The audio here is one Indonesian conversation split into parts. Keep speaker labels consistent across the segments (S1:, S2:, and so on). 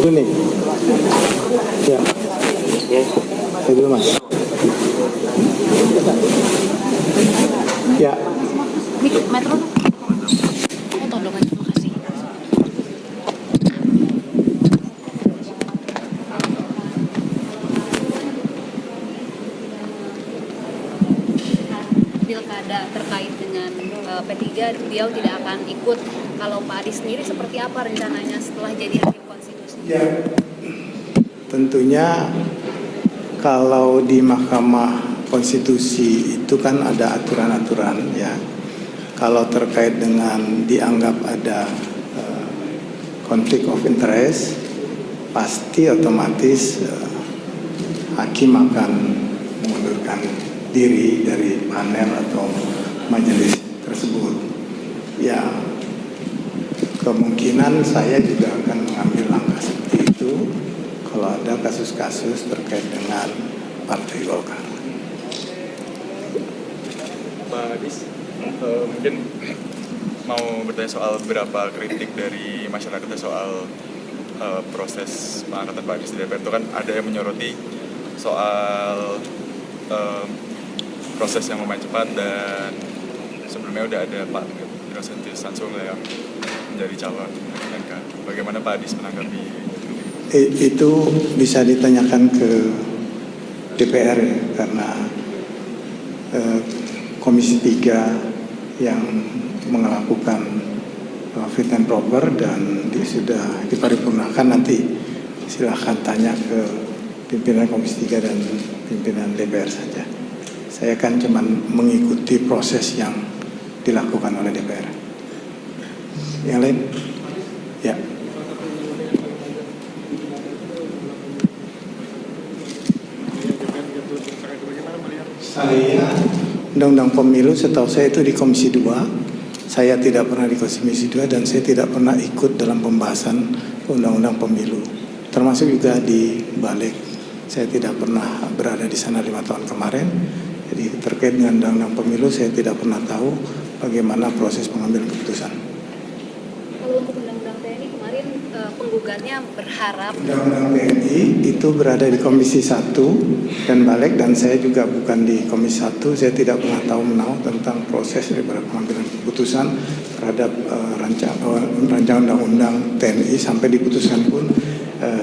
S1: Dulu nih. Ya. Saya dulu Mas. Ya.
S2: Metro. Oh, tolong aja, makasih. Pilkada terkait dengan P3, beliau tidak akan ikut. Kalau Pak Adi sendiri seperti apa rencananya setelah jadi hakim konstitusi?
S1: Ya. Tentunya kalau di Mahkamah Konstitusi itu kan ada aturan-aturan ya. Kalau terkait dengan dianggap ada konflik of interest, pasti otomatis hakim akan mengundurkan diri dari panel atau majelis tersebut. Ya, kemungkinan saya juga akan mengambil langkah seperti itu kalau ada kasus-kasus terkait dengan Partai Golkar.
S3: Pak Adis, mungkin mau bertanya soal beberapa kritik dari masyarakat soal proses pengangkatan Pak Adis di DPR. Itu kan ada yang menyoroti soal proses yang lumayan cepat, dan sebelumnya udah ada Pak Innocentius Santsono yang menjadi calon MK. Bagaimana Pak Adis menanggapi
S1: itu? Bisa ditanyakan ke DPR ya, karena Komisi 3 yang melakukan fit and proper dan sudah diparipurnakan. Nanti silahkan tanya ke pimpinan Komisi 3 dan pimpinan DPR saja. Saya kan cuma mengikuti proses yang dilakukan oleh DPR. Yang lain? Ya. Saya Undang-Undang Pemilu setahu saya itu di Komisi 2. Saya tidak pernah di Komisi 2 dan saya tidak pernah ikut dalam pembahasan Undang-Undang Pemilu. Termasuk juga di Balik. Saya tidak pernah berada di sana 5 tahun kemarin. Jadi terkait dengan Undang-Undang Pemilu saya tidak pernah tahu bagaimana proses pengambilan keputusan.
S2: Kalau untuk Undang-Undang TNI kemarin penggugatnya berharap
S1: Undang-Undang TNI itu berada di Komisi 1 dan Balik, dan saya juga bukan di Komisi 1. Saya tidak pernah tahu menau tentang proses daripada pengambilan keputusan terhadap rancangan Undang-Undang TNI. Sampai diputuskan pun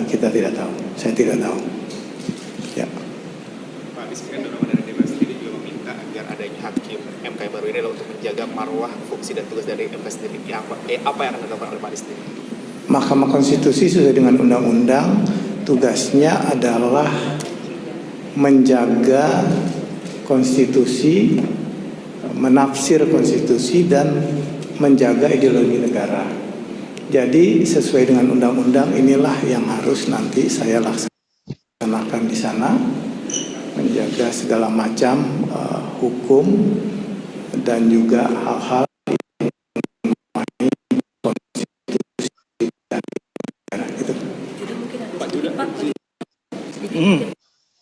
S1: kita tidak tahu. Saya tidak tahu. Ya.
S4: Pak Adis, kan dorongan dari DPR sendiri juga meminta agar adanya hakim MK yang baru ini adalah untuk menjaga marwah, fungsi dan tugas dari MK sendiri. Apa yang akan dilakukan oleh Pak Adis sendiri?
S1: Mahkamah Konstitusi sesuai dengan undang-undang tugasnya adalah menjaga konstitusi, menafsir konstitusi, dan menjaga ideologi negara. Jadi sesuai dengan undang-undang inilah yang harus nanti saya laksanakan di sana, menjaga segala macam hukum dan juga hal-hal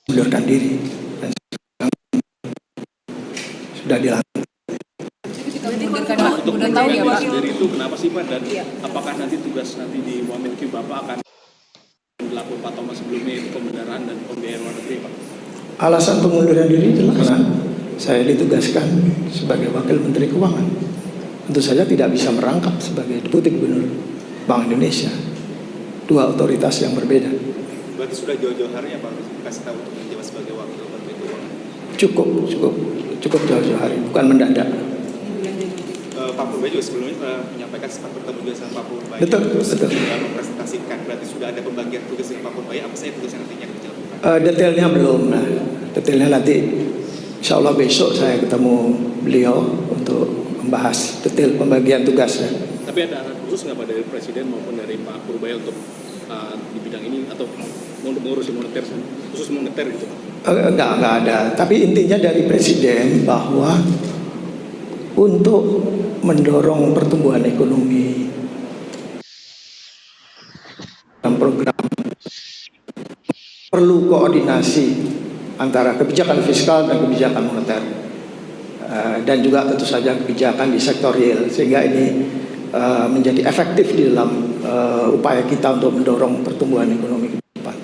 S1: mundurkan diri dan sudah dilakukan.
S5: Untuk tahu ya Pak dari itu kenapa sih Pak, dan apakah nanti tugas nanti di Muhammadiyah Bapak akan dilakukan Pak Thomas sebelumnya, itu pembenaran dan pembiayaan luar negeri Pak?
S1: Alasan pengunduran diri jelas, saya ditugaskan sebagai Wakil Menteri Keuangan. Tentu saja tidak bisa merangkap sebagai Deputi Gubernur Bank Indonesia. Dua otoritas yang berbeda.
S4: Berarti sudah jauh-jauh hari ya Pak kasih tahu untuk menjabat sebagai Wakil Menteri Keuangan?
S1: Cukup jauh-jauh hari, bukan mendadak.
S4: Pak Purbaya juga sebelumnya menyampaikan sempat bertemu juga sama Pak Purbaya.
S1: Betul.
S4: Sudah mempresentasikan, berarti sudah ada pembagian tugas dengan Pak Purbaya. Apa saja tugas yang nantinya akan dilakukan?
S1: Detailnya belum. Detailnya nanti insya Allah besok saya ketemu beliau untuk membahas detail pembagian tugasnya.
S5: Tapi ada arahan khusus nggak Pak dari Presiden maupun dari Pak Purbaya untuk di bidang ini atau untuk mengurusi moneter, khusus moneter gitu Pak?
S1: Enggak ada. Tapi intinya dari Presiden bahwa untuk mendorong pertumbuhan ekonomi dan program perlu koordinasi antara kebijakan fiskal dan kebijakan moneter, dan juga tentu saja kebijakan di sektor real, sehingga ini
S6: menjadi efektif di dalam upaya kita untuk mendorong pertumbuhan ekonomi.